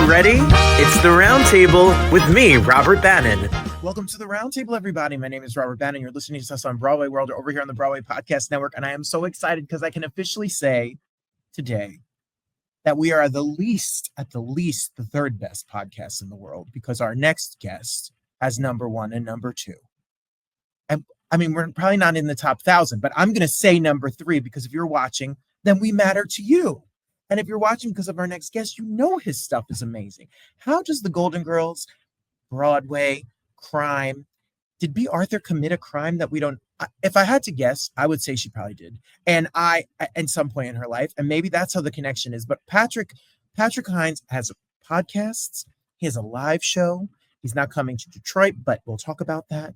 ready? It's the Roundtable with me, Robert Bannon. Welcome to the Roundtable, everybody. My name is Robert Bannon. You're listening to us on Broadway World over here on the Broadway Podcast Network, and I am so excited because I can officially say today that we are the least, the third best podcast in the world, because our next guest has number one and number two. And I mean, we're probably not in the top 1,000, but I'm going to say number three, because if you're watching, then we matter to you. And if you're watching because of our next guest, you know his stuff is amazing. How does the Golden Girls, Broadway, crime, did Bea Arthur commit a crime that we don't? If I had to guess, I would say she probably did. And at some point in her life, and maybe that's how the connection is. But Patrick Hinds has podcasts. He has a live show. He's not coming to Detroit, but we'll talk about that.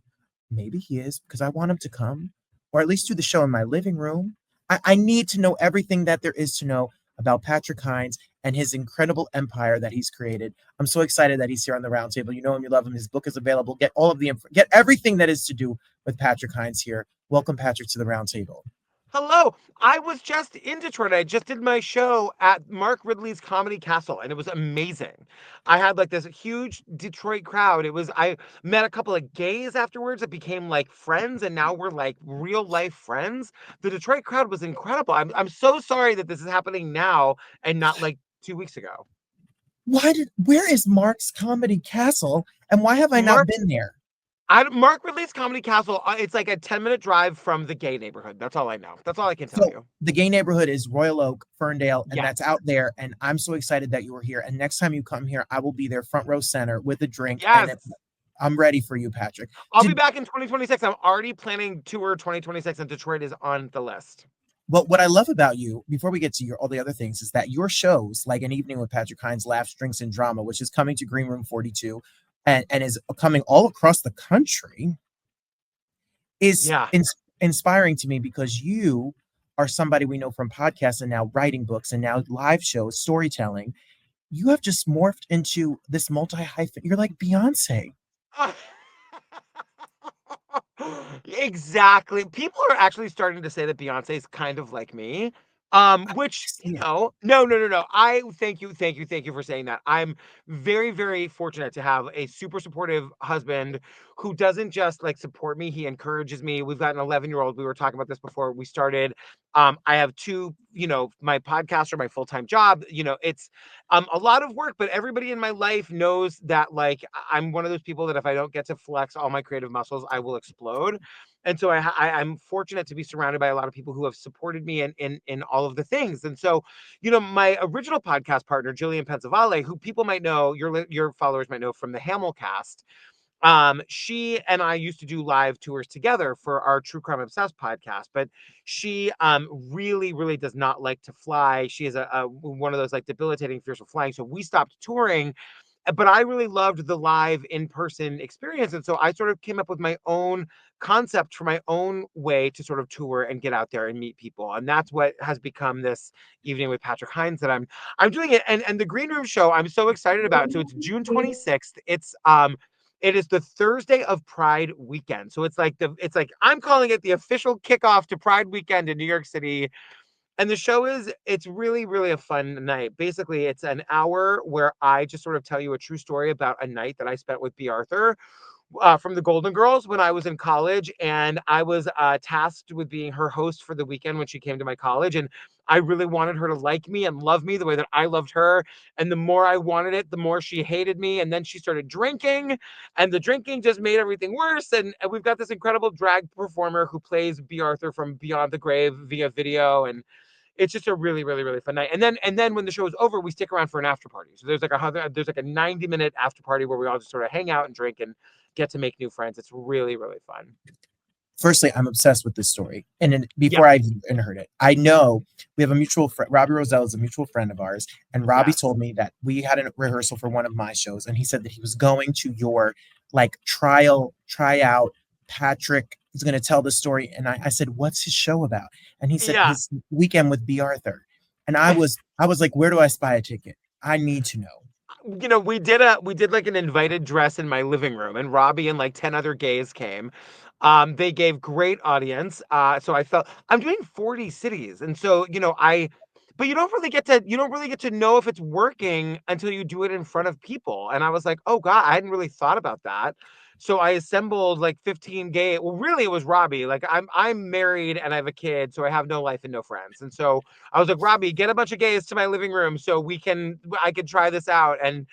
Maybe he is, because I want him to come, or at least do the show in my living room. I need to know everything that there is to know about Patrick Hinds and his incredible empire that he's created. I'm so excited that he's here on the Roundtable. You know him, you love him. His book is available. Get all of get everything that is to do with Patrick Hinds here. Welcome, Patrick, to the Roundtable. Hello. I was just in Detroit. I just did my show at Mark Ridley's Comedy Castle, and it was amazing. I had like this huge Detroit crowd. I met a couple of gays afterwards that became like friends, and now we're like real life friends. The Detroit crowd was incredible. I'm so sorry that this is happening now and not like 2 weeks ago. Where is Mark's Comedy Castle, and why have I not been there? Mark Ridley's Comedy Castle, it's like a 10-minute drive from the gay neighborhood. That's all I know. That's all I can tell you. The gay neighborhood is Royal Oak, Ferndale, and that's out there. And I'm so excited that you were here. And next time you come here, I will be there front row center with a drink. Yes. And I'm ready for you, Patrick. I'll be back in 2026. I'm already planning tour 2026, and Detroit is on the list. Well, what I love about you, before we get to all the other things, is that your shows, like An Evening with Patrick Hinds, Laughs, Drinks, and Drama, which is coming to Green Room 42, and is coming all across the country, is inspiring to me, because you are somebody we know from podcasts and now writing books and now live shows, storytelling. You have just morphed into this multi-hyphen. You're like Beyonce. Exactly. People are actually starting to say that Beyonce is kind of like me. Which, no. I thank you for saying that. I'm very, very fortunate to have a super supportive husband who doesn't just like support me, he encourages me. We've got an 11-year-old. We were talking about this before we started. I have two, my podcast or my full-time job. It's a lot of work, but everybody in my life knows that like I'm one of those people that if I don't get to flex all my creative muscles, I will explode. And so I'm fortunate to be surrounded by a lot of people who have supported me in all of the things. And so, my original podcast partner, Jillian Pensavalle, who people might know, your followers might know from the Hamilcast, she and I used to do live tours together for our True Crime Obsessed podcast, but she really, really does not like to fly. She has a one of those like debilitating fears of flying. So we stopped touring. But I really loved the live in-person experience. And so I sort of came up with my own concept for my own way to sort of tour and get out there and meet people. And that's what has become this Evening with Patrick Hinds that I'm doing it. And the Green Room show, I'm so excited about. So it's June 26th. It is the Thursday of Pride weekend. So it's like I'm calling it the official kickoff to Pride weekend in New York City. And the show it's really, really a fun night. Basically, it's an hour where I just sort of tell you a true story about a night that I spent with Bea Arthur from the Golden Girls when I was in college. And I was tasked with being her host for the weekend when she came to my college. And I really wanted her to like me and love me the way that I loved her. And the more I wanted it, the more she hated me. And then she started drinking, and the drinking just made everything worse. And we've got this incredible drag performer who plays Bea Arthur from Beyond the Grave via video. And it's just a really, really, really fun night. And then when the show is over, we stick around for an after party. So there's like a 90-minute after party where we all just sort of hang out and drink and get to make new friends. It's really, really fun. Firstly, I'm obsessed with this story. And then before I even heard it, I know we have a mutual friend. Robbie Roselle is a mutual friend of ours. And Robbie told me that we had a rehearsal for one of my shows. And he said that he was going to your like tryout. Patrick is going to tell the story. And I said, what's his show about? And he said his weekend with Bea Arthur. And I was like, where do I spy a ticket? I need to know. We did like an invited dress in my living room, and Robbie and like 10 other gays came. They gave great audience. So I felt I'm doing 40 cities. And so, but you don't really get to know if it's working until you do it in front of people. And I was like, oh God, I hadn't really thought about that. So I assembled like 15 gay. Well, really, it was Robbie. Like I'm married and I have a kid, so I have no life and no friends. And so I was like, Robbie, get a bunch of gays to my living room so I can try this out. And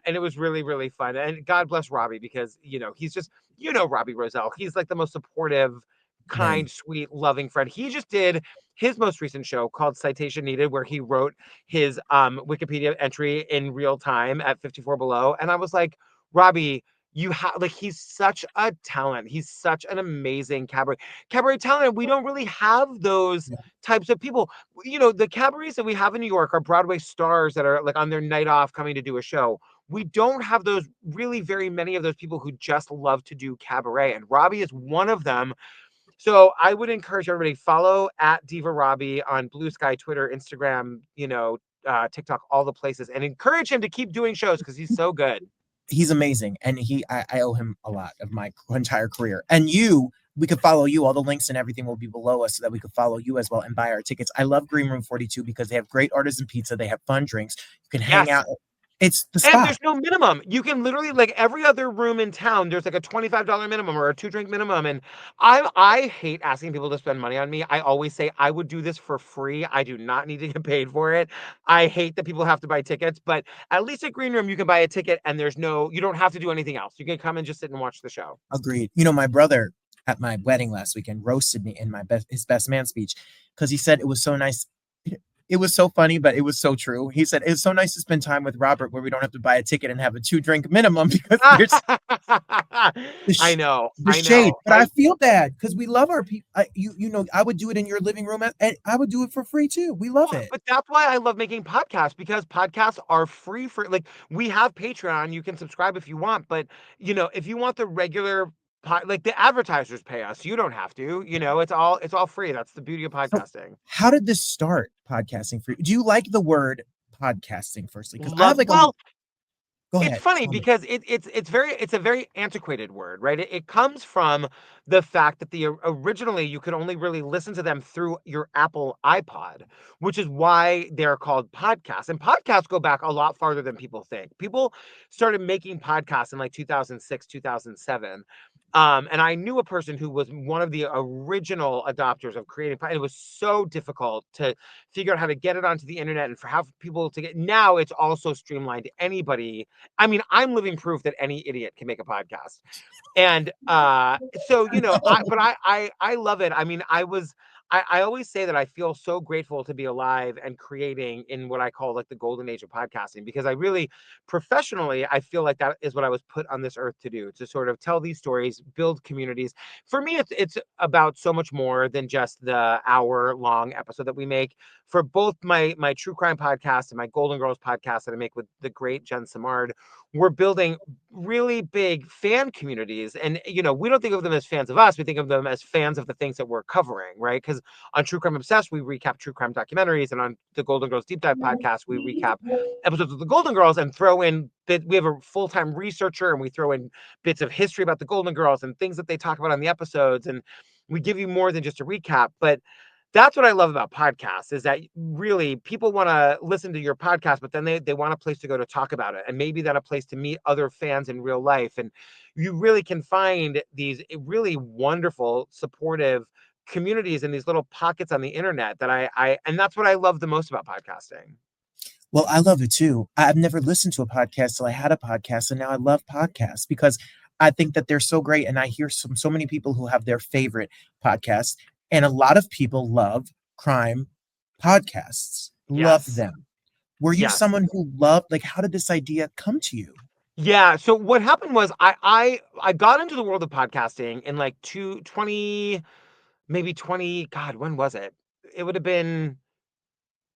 it was really, really fun. And God bless Robbie, because he's just, Robbie Roselle. He's like the most supportive, Very. kind, sweet, loving friend. He just did his most recent show called Citation Needed, where he wrote his Wikipedia entry in real time at 54 below. And I was like, Robbie, you have like he's such a talent. He's such an amazing cabaret talent. And we don't really have those Yeah, types of people. The cabarets that we have in New York are Broadway stars that are like on their night off coming to do a show. We don't have those really very many of those people who just love to do cabaret. And Robbie is one of them. So I would encourage everybody, follow at Diva Robbie on Blue Sky, Twitter, Instagram, TikTok, all the places, and encourage him to keep doing shows because he's so good. he's amazing, and I owe him a lot of my entire career. And we could follow you. All the links and everything will be below us so that we could follow you as well and buy our tickets. I love Green Room 42 because they have great artisan pizza. They have fun drinks. You can hang Yes. out. It's the And spot. there's no minimum. You can literally, like every other room in town, there's like a $25 minimum or a 2-drink minimum. And I hate asking people to spend money on me. I always say I would do this for free. I do not need to get paid for it. I hate that people have to buy tickets, but at least at Green Room, you can buy a ticket and you don't have to do anything else. You can come and just sit and watch the show. Agreed. My brother at my wedding last weekend roasted me in his best man speech because he said it was so nice. It was so funny, but it was so true. He said it's so nice to spend time with Robert where we don't have to buy a ticket and have a 2-drink minimum because there's I know. the I shade. know. But I feel bad because we love our people. I would do it in your living room, and I would do it for free too. We love Well, it. but that's why I love making podcasts, because podcasts are free for like we have Patreon, you can subscribe if you want, but if you want the regular like the advertisers pay us, you don't have to, it's all free. That's the beauty of So, podcasting. how did this start? Podcasting for you? Do you like the word podcasting? Firstly, because I have Love like a. well, Go it's ahead. funny Tell me. because it's a very antiquated word, right? It comes from the fact that originally you could only really listen to them through your Apple iPod, which is why they're called podcasts. And podcasts go back a lot farther than people think. People started making podcasts in like 2006, 2007. And I knew a person who was one of the original adopters of creating. It was so difficult to figure out how to get it onto the internet and for how people to get. Now it's also streamlined. Anybody, I mean, I'm living proof that any idiot can make a podcast. And so I love it. I mean, I always say that I feel so grateful to be alive and creating in what I call like the golden age of podcasting, because I really professionally I feel like that is what I was put on this earth to do, to sort of tell these stories, build communities. For me, it's about so much more than just the hour-long episode that we make. For both my true crime podcast and my Golden Girls podcast that I make with the great Jen Samard, we're building really big fan communities. And we don't think of them as fans of us, we think of them as fans of the things that we're covering, right? Because on True Crime Obsessed we recap true crime documentaries, and on the Golden Girls Deep Dive podcast we recap episodes of the Golden Girls and throw in we have a full-time researcher, and we throw in bits of history about the Golden Girls and things that they talk about on the episodes, and we give you more than just a recap. But that's what I love about podcasts, is that really people want to listen to your podcast, but then they want a place to go to talk about it, and maybe that a place to meet other fans in real life. And you really can find these really wonderful, supportive communities in these little pockets on the internet that and that's what I love the most about podcasting. Well, I love it too. I've never listened to a podcast till I had a podcast, and now I love podcasts because I think that they're so great. And I hear so many people who have their favorite podcasts, and a lot of people love crime podcasts. Love Yes. them. Were you Yes. someone who loved, like, how did this idea come to you? Yeah. So what happened was I got into the world of podcasting in like 20, maybe 20, God, when was it? It would have been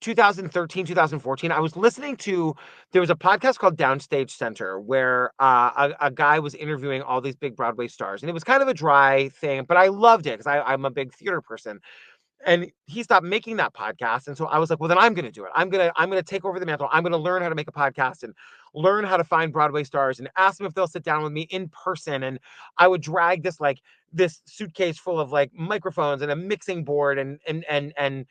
2013, 2014. I was listening to, there was a podcast called Downstage Center where a guy was interviewing all these big Broadway stars. And it was kind of a dry thing, but I loved it because I'm a big theater person. And he stopped making that podcast. And so I was like, well, then I'm going to do it. I'm going to take over the mantle. I'm going to learn how to make a podcast and learn how to find Broadway stars and ask them if they'll sit down with me in person. And I would drag this suitcase full of like microphones and a mixing board and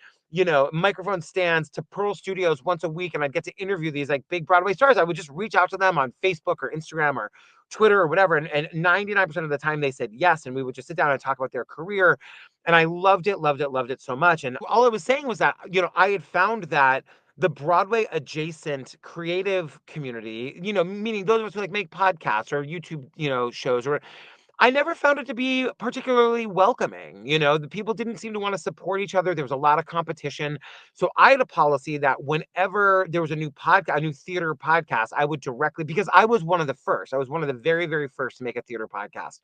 microphone stands to Pearl Studios once a week, and I'd get to interview these like big Broadway stars. I would just reach out to them on Facebook or Instagram or Twitter or whatever, and 99% of the time they said yes, and we would just sit down and talk about their career. And I loved it, loved it, loved it so much. And all I was saying was that, I had found that the Broadway adjacent creative community, meaning those of us who like make podcasts or YouTube, shows, or I never found it to be particularly welcoming. The people didn't seem to want to support each other. There was a lot of competition. So I had a policy that whenever there was a new podcast, a new theater podcast, I would directly, because I was one of the first. I was one of the very, very first to make a theater podcast.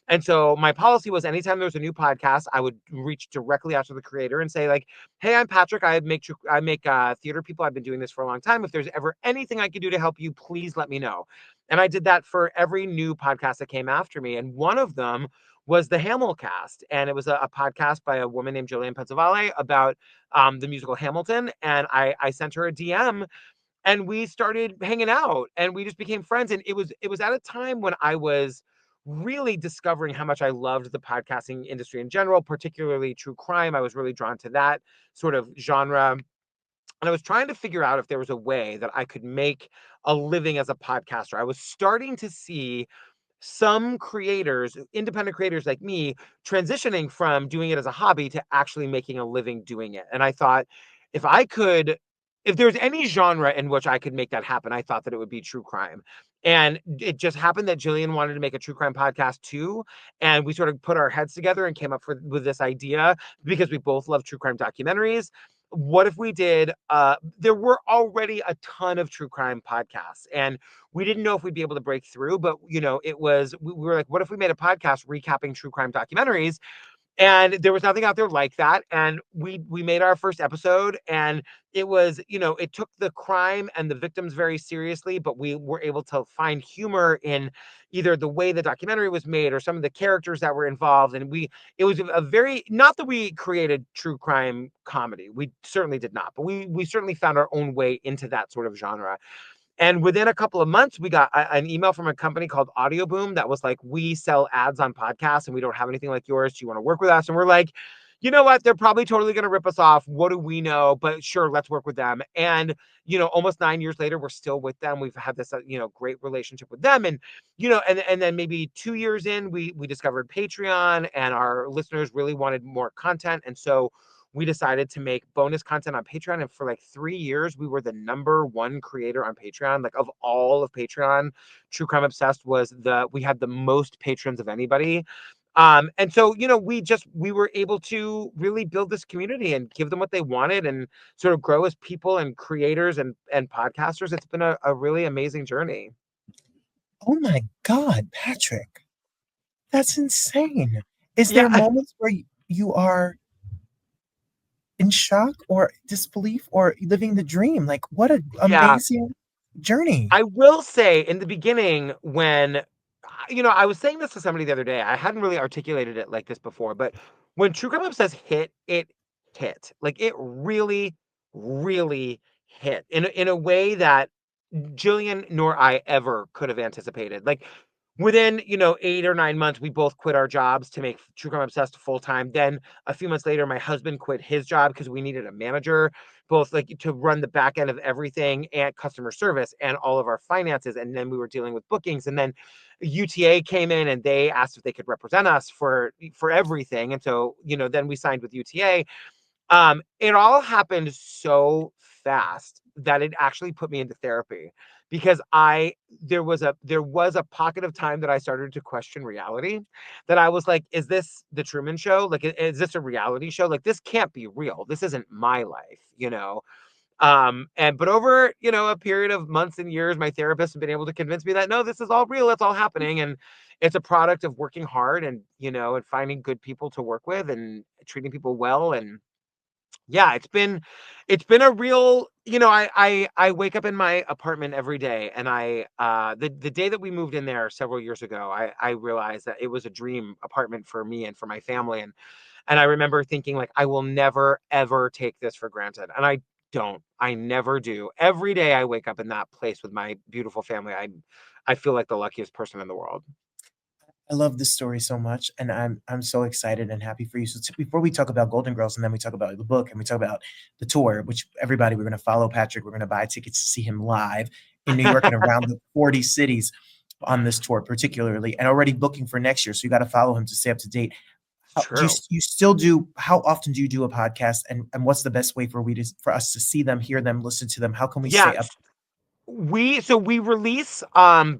And so my policy was anytime there was a new podcast, I would reach directly out to the creator and say, like, hey, I'm Patrick. I make theater people. I've been doing this for a long time. If there's ever anything I can do to help you, please let me know. And I did that for every new podcast that came after me. And one of them was the Hamilcast. And it was a podcast by a woman named Jillian Pensavalle about the musical Hamilton. And I sent her a DM and we started hanging out and we just became friends. And it was at a time when I was really discovering how much I loved the podcasting industry in general, particularly true crime. I was really drawn to that sort of genre. And I was trying to figure out if there was a way that I could make a living as a podcaster. I was starting to see some creators, independent creators like me, transitioning from doing it as a hobby to actually making a living doing it. And I thought, if I could, if there's any genre in which I could make that happen, I thought that it would be true crime. And it just happened that Jillian wanted to make a true crime podcast too. And we sort of put our heads together and came up with this idea because we both love true crime documentaries. What if we did, there were already a ton of true crime podcasts and we didn't know if we'd be able to break through, but we were like, what if we made a podcast recapping true crime documentaries? And there was nothing out there like that. And we made our first episode and it was, it took the crime and the victims very seriously, but we were able to find humor in either the way the documentary was made or some of the characters that were involved. And it was a very, not that we created true crime comedy. We certainly did not, but we certainly found our own way into that sort of genre. And within a couple of months, we got an email from a company called Audio Boom that was like, we sell ads on podcasts and we don't have anything like yours. Do you want to work with us? And we're like, you know what? They're probably totally going to rip us off. What do we know? But sure, let's work with them. And, almost 9 years later, we're still with them. We've had this, great relationship with them. And, and then maybe 2 years in, we discovered Patreon and our listeners really wanted more content. And so we decided to make bonus content on Patreon. And for like 3 years, we were the #1 creator on Patreon. Like of all of Patreon, True Crime Obsessed we had the most patrons of anybody. And so, we were able to really build this community and give them what they wanted and sort of grow as people and creators and podcasters. It's been a really amazing journey. Oh my God, Patrick. That's insane. Is Yeah. there moments where you are in shock or disbelief or living the dream? Like, what an Yeah. amazing journey. I will say in the beginning when, I was saying this to somebody the other day. I hadn't really articulated it like this before, but when True Crime Obsessed hit, it hit. Like it really, really hit in a way that Jillian nor I ever could have anticipated. Like within, 8 or 9 months, we both quit our jobs to make True Crime Obsessed full time. Then a few months later, my husband quit his job because we needed a manager, both like to run the back end of everything and customer service and all of our finances. And then we were dealing with bookings. And then UTA came in and they asked if they could represent us for everything. And so, then we signed with UTA. It all happened so fast that it actually put me into therapy because there was a pocket of time that I started to question reality, that I was like, is this the Truman Show? Like, is this a reality show? Like, this can't be real. This isn't my life. But over, a period of months and years, my therapist has been able to convince me that no, this is all real. It's all happening. And it's a product of working hard and, and finding good people to work with and treating people well. And yeah, it's been a real, I wake up in my apartment every day and the day that we moved in there several years ago, I realized that it was a dream apartment for me and for my family. And I remember thinking like, I will never, ever take this for granted. And I never do. Every day I wake up in that place with my beautiful family. I feel like the luckiest person in the world. I love this story so much, and I'm so excited and happy for you. So before we talk about Golden Girls, and then we talk about the book, and we talk about the tour, which everybody, we're going to follow Patrick. We're going to buy tickets to see him live in New York and around the 40 cities on this tour, particularly, and already booking for next year. So you got to follow him to stay up to date. Do True. you still do? How often do you do a podcast, and what's the best way for us to see them, hear them, listen to them? How can we stay up? Yes. We release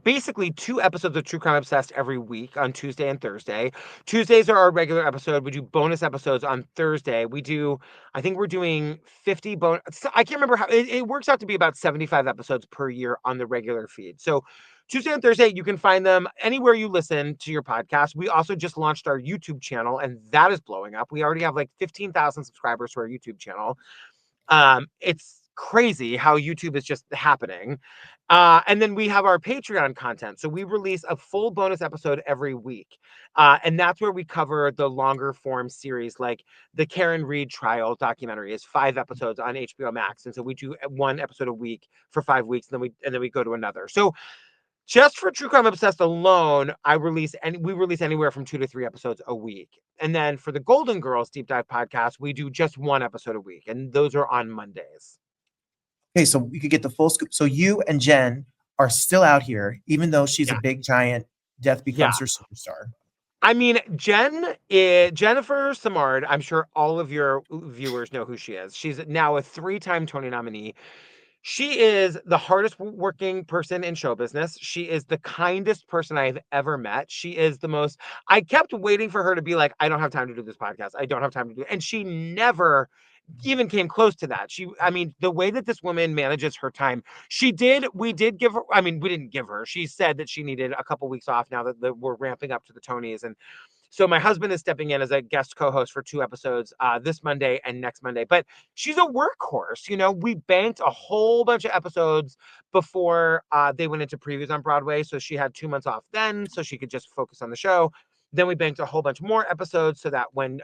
basically 2 episodes of True Crime Obsessed every week on Tuesday and Thursday. Tuesdays are our regular episode. We do bonus episodes on Thursday. I think we're doing 50 bonus. I can't remember how it works out to be about 75 episodes per year on the regular feed. So Tuesday and Thursday, you can find them anywhere you listen to your podcast. We also just launched our YouTube channel, and that is blowing up. We already have like 15,000 subscribers to our YouTube channel. It's crazy how YouTube is just happening. And then we have our Patreon content. So we release a full bonus episode every week. And that's where we cover the longer form series, like the Karen Reed trial documentary is 5 episodes on HBO Max. And so we do 1 episode a week for 5 weeks, and then we go to another. So just for True Crime Obsessed alone, we release anywhere from 2 to 3 episodes a week. And then for the Golden Girls Deep Dive podcast, we do just 1 episode a week, and those are on Mondays. Okay, so we could get the full scoop. So you and Jen are still out here, even though she's a Yeah. big giant. Death Yeah. becomes her superstar. I mean, Jennifer Samard, I'm sure all of your viewers know who she is. She's now a 3-time Tony nominee. She is the hardest working person in show business. She is the kindest person I've ever met. She is the most, I kept waiting for her to be like, I don't have time to do this podcast. I don't have time to do it. And she never even came close to that. I mean, the way that this woman manages her time, we did give her, I mean, we didn't give her, she said that she needed a couple weeks off now that we're ramping up to the Tonys. And so my husband is stepping in as a guest co-host for 2 episodes this Monday and next Monday. But she's a workhorse. We banked a whole bunch of episodes before they went into previews on Broadway. So she had 2 months off then, so she could just focus on the show. Then we banked a whole bunch more episodes so that when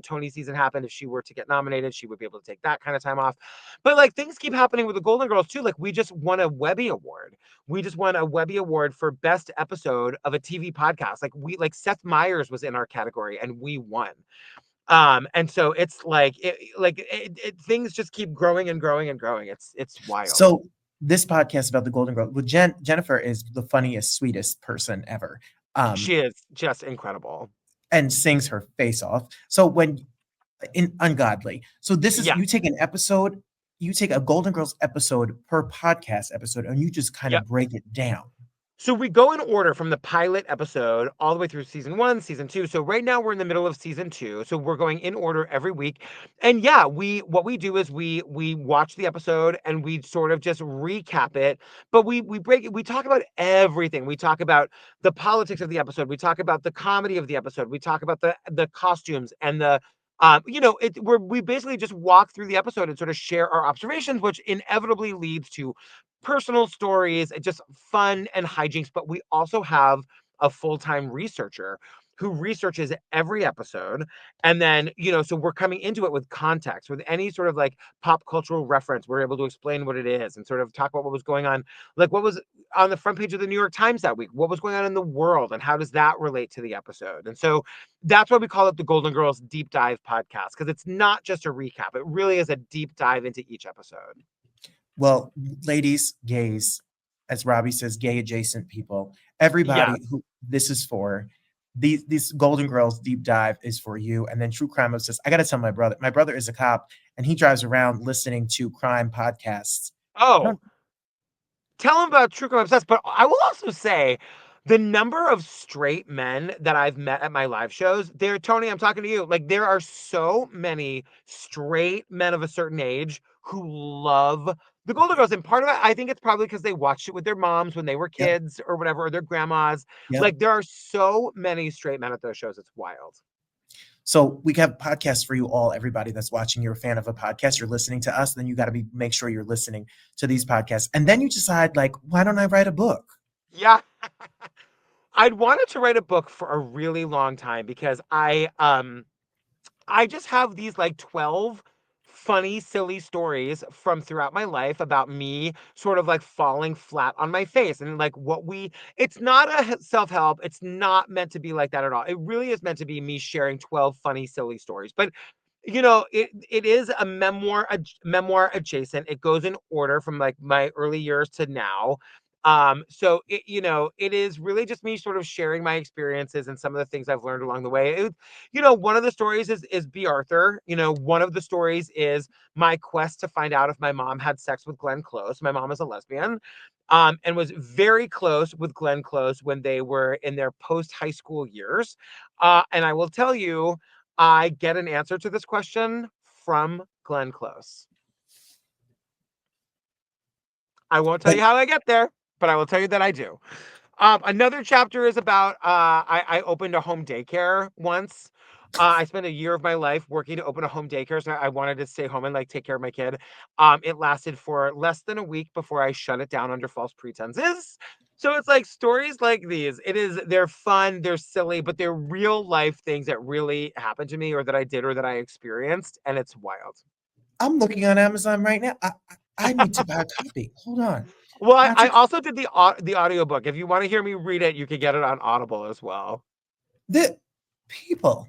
Tony season happened, if she were to get nominated, she would be able to take that kind of time off. But like things keep happening with the Golden Girls too. Like we just won a Webby Award. We just won a Webby Award for best episode of a TV podcast. Like Seth Meyers was in our category and we won. And so it's things just keep growing and growing and growing. It's wild. So this podcast about the Golden Girls, well, Jennifer is the funniest, sweetest person ever. She is just incredible and sings her face off. So ungodly. So this is, you take a Golden Girls episode per podcast episode, and you just kind of break it down. So we go in order from the pilot episode all the way through season 1, season 2. So right now we're in the middle of season 2. So we're going in order every week. And what we do is we watch the episode and we sort of just recap it. But we talk about everything. We talk about the politics of the episode. We talk about the comedy of the episode. We talk about the costumes and the we basically just walk through the episode and sort of share our observations, which inevitably leads to personal stories, just fun and hijinks. But we also have a full-time researcher who researches every episode. And then, so we're coming into it with context, with any sort of like pop cultural reference. We're able to explain what it is and sort of talk about what was going on, like what was on the front page of the New York Times that week, what was going on in the world, and how does that relate to the episode. And so that's why we call it the Golden Girls Deep Dive podcast, because it's not just a recap. It really is a deep dive into each episode. Well, ladies, gays, as Robbie says, gay adjacent people, everybody who this is for, these Golden Girls Deep Dive is for you. And then True Crime Obsessed. I got to tell my brother is a cop, and he drives around listening to crime podcasts. Oh, tell him about True Crime Obsessed. But I will also say the number of straight men that I've met at my live shows, Tony, I'm talking to you. Like there are so many straight men of a certain age who love the Golden Girls. And part of it, I think it's probably because they watched it with their moms when they were kids or whatever, or their grandmas. Like there are so many straight men at those shows. It's wild. So we have podcasts for you all, everybody that's watching. You're a fan of a podcast, you're listening to us, then you got to make sure you're listening to these podcasts. And then you decide, like, why don't I write a book? Yeah. I'd wanted to write a book for a really long time because I just have these like 12 funny, silly stories from throughout my life about me sort of like falling flat on my face. And like it's not a self-help. It's not meant to be like that at all. It really is meant to be me sharing 12 funny, silly stories. But it is a memoir adjacent. It goes in order from like my early years to now. So it is really just me sort of sharing my experiences and some of the things I've learned along the way. One of the stories is Bea Arthur. One of the stories is my quest to find out if my mom had sex with Glenn Close. My mom is a lesbian. And was very close with Glenn Close when they were in their post high school years. And I will tell you, I get an answer to this question from Glenn Close. I won't tell But you how I get there, but I will tell you that I do. Another chapter is about I opened a home daycare once. I spent a year of my life working to open a home daycare, so I wanted to stay home and like take care of my kid. It lasted for less than a week before I shut it down under false pretenses. So it's like stories like these. They're fun, they're silly, but they're real life things that really happened to me or that I did or that I experienced, and it's wild. I'm looking on Amazon right now. I need to buy a copy. Hold on. Well, I Patrick, also did the audiobook. If you want to hear me read it, you can get it on Audible as well. the people,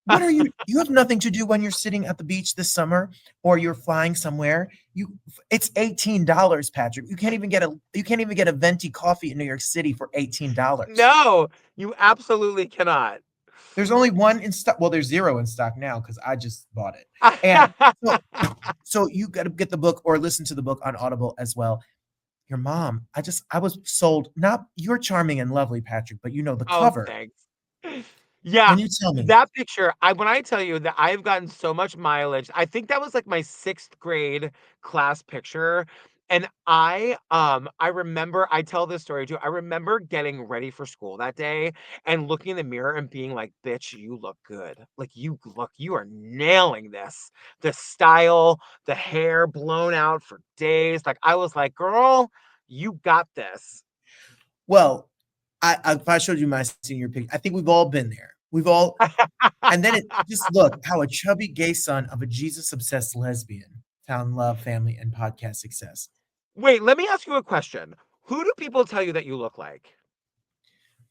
what are you have nothing to do when you're sitting at the beach this summer or you're flying somewhere. It's $18, Patrick. You can't even get a venti coffee in New York City for $18. No, you absolutely cannot. There's only one in stock. Well, there's zero in stock now because I just bought it. And so you got to get the book or listen to the book on Audible as well. Your mom, I was sold. Not you're charming and lovely, Patrick, but the Oh, cover. thanks. Yeah, When you tell me, that picture, when I tell you that I've gotten so much mileage, I think that was like my 6th grade class picture. And I remember, I tell this story too. I remember getting ready for school that day and looking in the mirror and being like, bitch, you look good. Like you are nailing this. The style, the hair blown out for days. Like I was like, girl, you got this. well, if I showed you my senior picture, I think we've all been there. We've all, and then just look how a chubby gay son of a Jesus obsessed lesbian found love, family, and podcast success. Wait, let me ask you a question. Who do people tell you that you look like?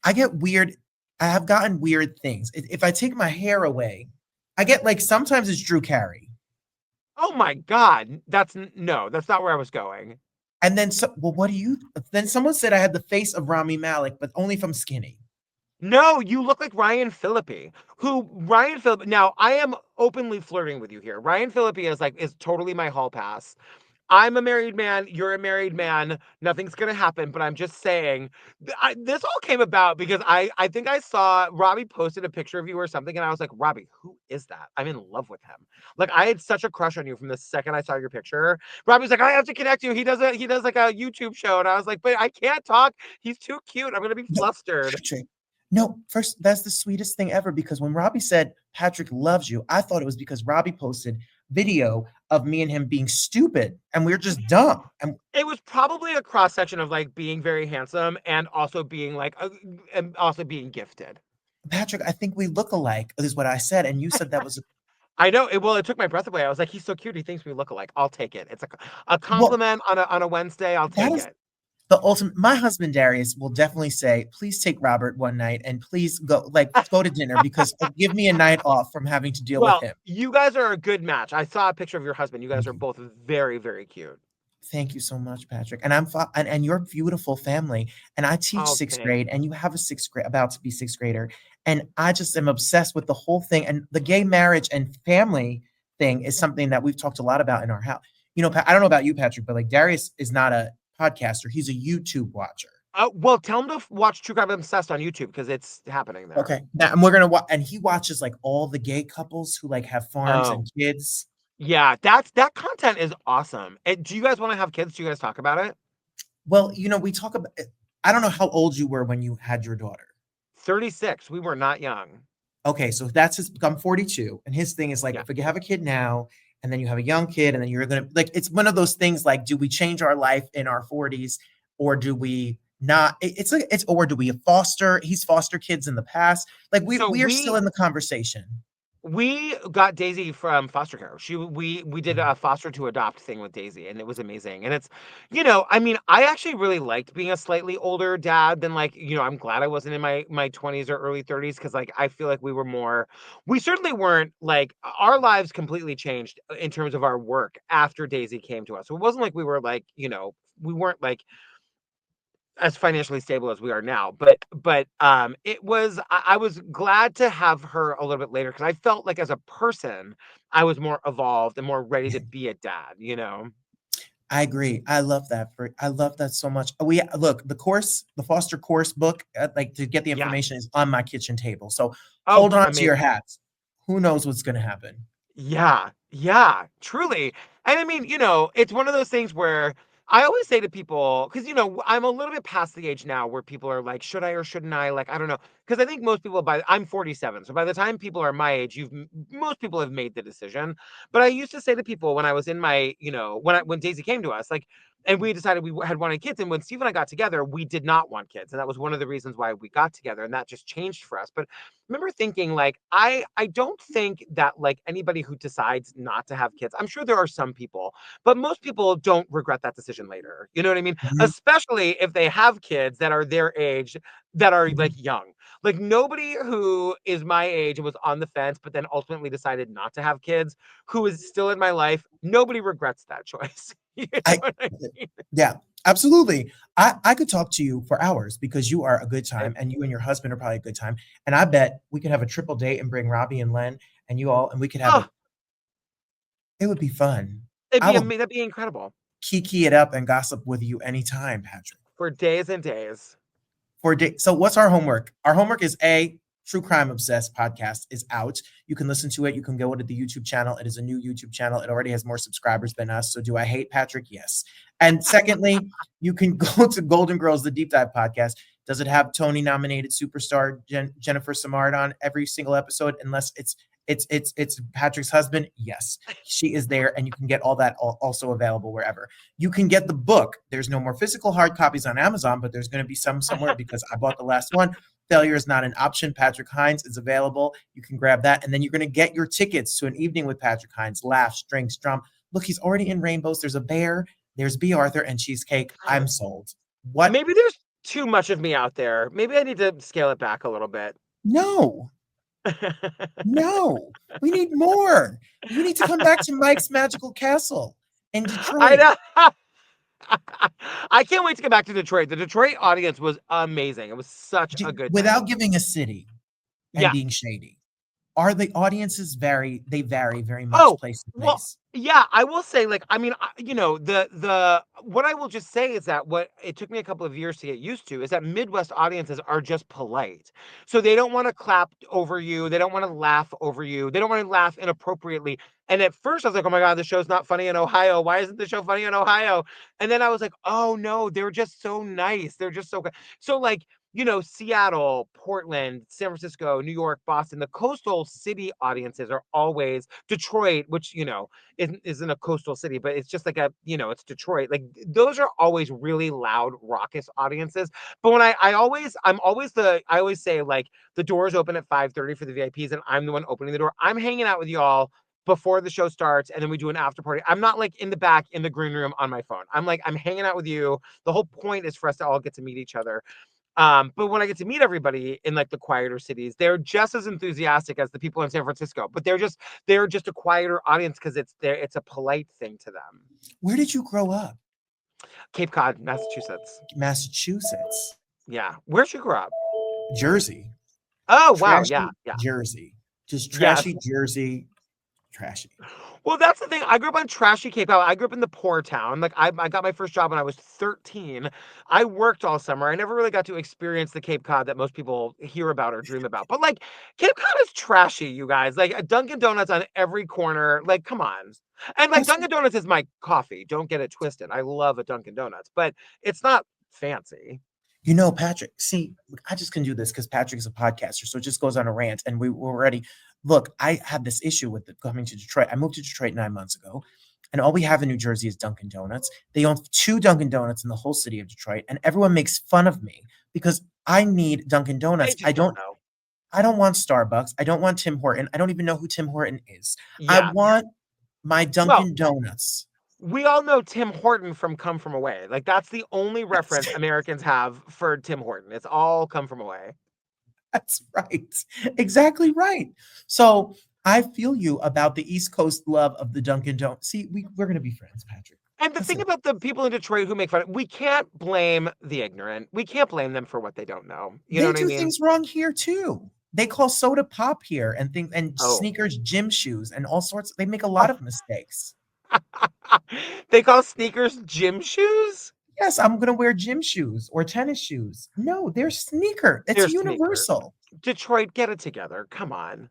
I get weird. I have gotten weird things. If I take my hair away, I get like sometimes it's Drew Carey. Oh my God. No, that's not where I was going. And then, well, what do you? Then someone said I had the face of Rami Malek, but only if I'm skinny. No, you look like Ryan Phillippe. Ryan Phillippe. Now, I am openly flirting with you here. Ryan Phillippe is totally my hall pass. I'm a married man. You're a married man. Nothing's gonna happen. But I'm just saying, this all came about because I think I saw Robbie posted a picture of you or something, and I was like, Robbie, who is that? I'm in love with him. Like I had such a crush on you from the second I saw your picture. Robbie's like, I have to connect you. He does like a YouTube show, and I was like, but I can't talk. He's too cute. I'm gonna be No, flustered. Patrick. No, first, that's the sweetest thing ever because when Robbie said Patrick loves you, I thought it was because Robbie posted video of me and him being stupid and we are just dumb. And It was probably a cross section of like being very handsome and also being and also being gifted. Patrick, I think we look alike, is what I said. And you said that was I know it. Well, it took my breath away. I was like, he's so cute. He thinks we look alike. I'll take it. It's a well, compliment on a Wednesday. I'll that take is it. the ultimate. My husband Darius will definitely say, please take Robert one night and please go to dinner because give me a night off from having to deal with Well, him. you guys are a good match. I saw a picture of your husband. You guys Thank are you. both very, very cute. Thank you so much, Patrick. And and your beautiful family. And I teach Oh, sixth thanks. grade, and you have a sixth grade about to be sixth grader. And I just am obsessed with the whole thing. And the gay marriage and family thing is something that we've talked a lot about in our house. I don't know about you, Patrick, but like Darius is not a podcaster; he's a YouTube watcher. Well, tell him to watch True Crime Obsessed on YouTube because it's happening there. Okay, now, and we're gonna watch, and he watches like all the gay couples who like have farms Oh, and kids. yeah. That content is awesome. Do you guys want to have kids? Do you guys talk about it? Well, we talk about. I don't know how old you were when you had your daughter. 36. We were not young. Okay, so that's his. I'm 42, and his thing is like, Yeah. if you have a kid now, and then you have a young kid, and then you're gonna like, it's one of those things like, do we change our life in our 40s, or do we not? Or do we foster? He's foster kids in the past. Like we So we are still we in the conversation. We got Daisy from foster care. We did a foster to adopt thing with Daisy, and it was amazing. And it's, I mean, I actually really liked being a slightly older dad than like, I'm glad I wasn't in my 20s or early 30s because like I feel like we certainly weren't like our lives completely changed in terms of our work after Daisy came to us. So it wasn't like we were like, we weren't like as financially stable as we are now. But it was I was glad to have her a little bit later because I felt like as a person I was more evolved and more ready to be a dad. I agree. I love that. I love that so much. We look the foster course book, like to get the Yeah. information is on my kitchen table. So Oh, hold on to your amazing. hats. Who knows what's going to happen? Yeah, yeah, truly. And I mean, it's one of those things where I always say to people, because, I'm a little bit past the age now where people are like, should I or shouldn't I? Like, I don't know. Because I think most people, I'm 47. So by the time people are my age, most people have made the decision. But I used to say to people when I was in my, when Daisy came to us, like, and we decided we had wanted kids. And when Steve and I got together, we did not want kids. And that was one of the reasons why we got together. And that just changed for us. But remember thinking like I don't think that like anybody who decides not to have kids, I'm sure there are some people, but most people don't regret that decision later. You know what I mean? Mhm, Especially if they have kids that are their age that are mhm. like young. Like nobody who is my age and was on the fence but then ultimately decided not to have kids who is still in my life, nobody regrets that choice. You know I what I mean? Yeah, absolutely. I could talk to you for hours because you are a good Eh, time and you and your husband are probably a good time. And I bet we could have a triple date and bring Robbie and Len and you all, and we could have Oh, it would be fun. it'd I be will that'd be incredible kiki it up and gossip with you anytime, Patrick. for days and days. So what's our homework? Our homework is True Crime Obsessed podcast is out. You can listen to it. You can go to the YouTube channel. It is a new YouTube channel. It already has more subscribers than us. So do I hate Patrick? Yes. And secondly, you can go to Golden Girls, the Deep Dive podcast. Does it have Tony nominated superstar Jennifer Samard on every single episode? Unless it's Patrick's husband. Yes, she is there, and you can get all that also available wherever. You can get the book. There's no more physical hard copies on Amazon, but there's going to be some somewhere because I bought the last one. Failure is not an option. Patrick Hinds is available. You can grab that. And then you're going to get your tickets to an evening with Patrick Hinds. Laughs, drinks, drum. Look, he's already in rainbows. There's a bear, there's Bea Arthur, and cheesecake. I'm sold. What? Maybe there's too much of me out there. Maybe I need to scale it back a little bit. No, no. We need more. You need to come back to Mike's Magical Castle in I Detroit. know. I can't wait to get back to Detroit. The Detroit audience was amazing. It was such a good Without time. giving a city and Yeah. being shady. Are the audiences they vary very much Oh, place to well, place. yeah, I will say, like, I mean, the what I will just say is that what it took me a couple of years to get used to is that Midwest audiences are just polite. So they don't want to clap over you. They don't want to laugh over you. They don't want to laugh inappropriately. And at first I was like, oh my God, the show's not funny in Ohio. Why isn't the show funny in Ohio? And then I was like, oh no, they're just so nice. They're just so good. So like, Seattle, Portland, San Francisco, New York, Boston, the coastal city audiences are always Detroit, which, isn't a coastal city, but it's just like it's Detroit. Like those are always really loud, raucous audiences. But when I always say like the doors open at 5:30 for the VIPs and I'm the one opening the door. I'm hanging out with y'all before the show starts and then we do an after party. I'm not like in the back in the green room on my phone. I'm hanging out with you. The whole point is for us to all get to meet each other. But when I get to meet everybody in like the quieter cities, they're just as enthusiastic as the people in San Francisco, but they're just a quieter audience because it's a polite thing to them. Where did you grow up? Cape Cod, Massachusetts. Massachusetts, Yeah. Where'd you grow up? Jersey, Oh, wow. Yeah. trashy Yeah. Jersey, just Yes. trashy Jersey, trashy. Well, that's the thing. I grew up on trashy Cape Cod. I grew up in the poor town. Like I got my first job when I was 13. I worked all summer. I never really got to experience the Cape Cod that most people hear about or dream about. But like Cape Cod is trashy, you guys. Like a Dunkin' Donuts on every corner. Like, come on. And like That's Dunkin' Donuts is my coffee. Don't get it twisted. I love a Dunkin' Donuts, but it's not fancy. Patrick. See, I just can do this because Patrick is a podcaster, so it just goes on a rant, and we were already. Look, I had this issue with coming to Detroit. I moved to Detroit 9 months ago, and all we have in New Jersey is Dunkin' Donuts. They own two Dunkin' Donuts in the whole city of Detroit, and everyone makes fun of me because I need Dunkin' I Donuts. I just don't don't. know. I don't want Starbucks. I don't want Tim Horton. I don't even know who Tim Horton is. I Yeah. want my Well, Dunkin' Donuts. we all know Tim Horton from Come From Away. Like that's the only reference Americans have for Tim Horton. It's all Come From Away. That's right. Exactly right. So I feel you about the East Coast love of the Dunkin' Donuts. See, we're going to be friends, Patrick. And the That's thing it. about the people in Detroit who make fun, we can't blame the ignorant. We can't blame them for what they don't know. You know They what I do mean? things wrong here too. They call soda pop here and things and Oh. sneakers gym shoes and all sorts. They make a lot of mistakes. They call sneakers gym shoes? Yes, I'm gonna wear gym shoes or tennis shoes. No, they're sneaker. It's They're sneakers. universal. Detroit, get it together. Come on.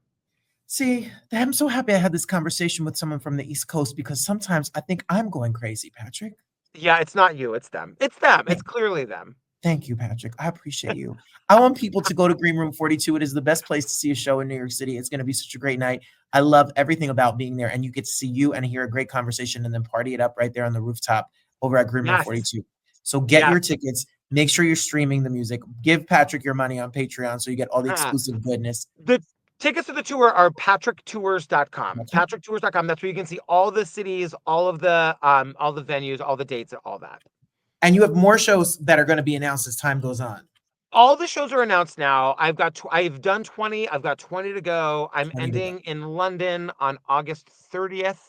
See, I'm so happy I had this conversation with someone from the East Coast because sometimes I think I'm going crazy, Patrick. Yeah, it's not you, it's them. It's them. It's Thank, clearly them. thank you, Patrick. I appreciate you. I want people to go to Green Room 42. It is the best place to see a show in New York City. It's going to be such a great night. I love everything about being there, and you get to see you and hear a great conversation and then party it up right there on the rooftop over at Green Room Yes. 42. So get your Yes. tickets. Make sure you're streaming the music. Give Patrick your money on Patreon so you get all the exclusive goodness. The tickets to the tour are patricktours.com. Okay? Patricktours.com. That's where you can see all the cities, all the venues, all the dates, and all that. And you have more shows that are going to be announced as time goes on. All the shows are announced now. I've done 20. I've got 20 to go. I'm 20 to go. ending in London on August 30th.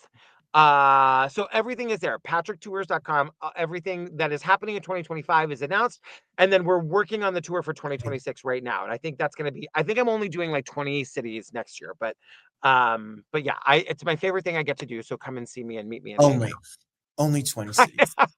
So everything is there. Patricktours.com. Everything that is happening in 2025 is announced. And then we're working on the tour for 2026 right now. And I think that's gonna be, I think I'm only doing like 20 cities next year. But yeah, it's my favorite thing I get to do. So come and see me and meet me and hang Only. Only 20 cities. out.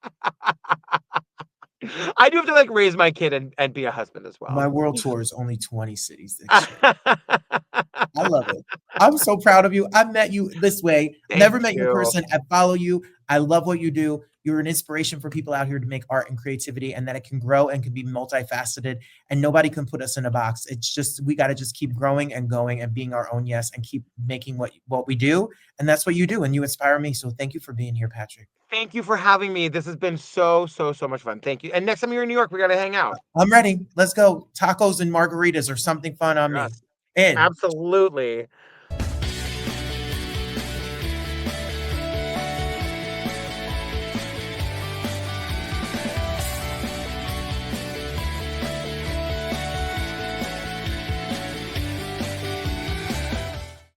I do have to like raise my kid and be a husband as well. My world tour is only 20 cities this year. I love it. I'm so proud of you. I met you this way. Never Thank met you in you. person. I follow you. I love what you do. You're an inspiration for people out here to make art and creativity and that it can grow and can be multifaceted and nobody can put us in a box. It's just we got to just keep growing and going and being our own yes and keep making what we do. And that's what you do and you inspire me. So thank you for being here, Patrick. Thank you for having me. This has been so much fun. Thank you. And next time you're in New York, we got to hang out. I'm ready. Let's go. Tacos and margaritas or something fun on me. Yes, In. absolutely.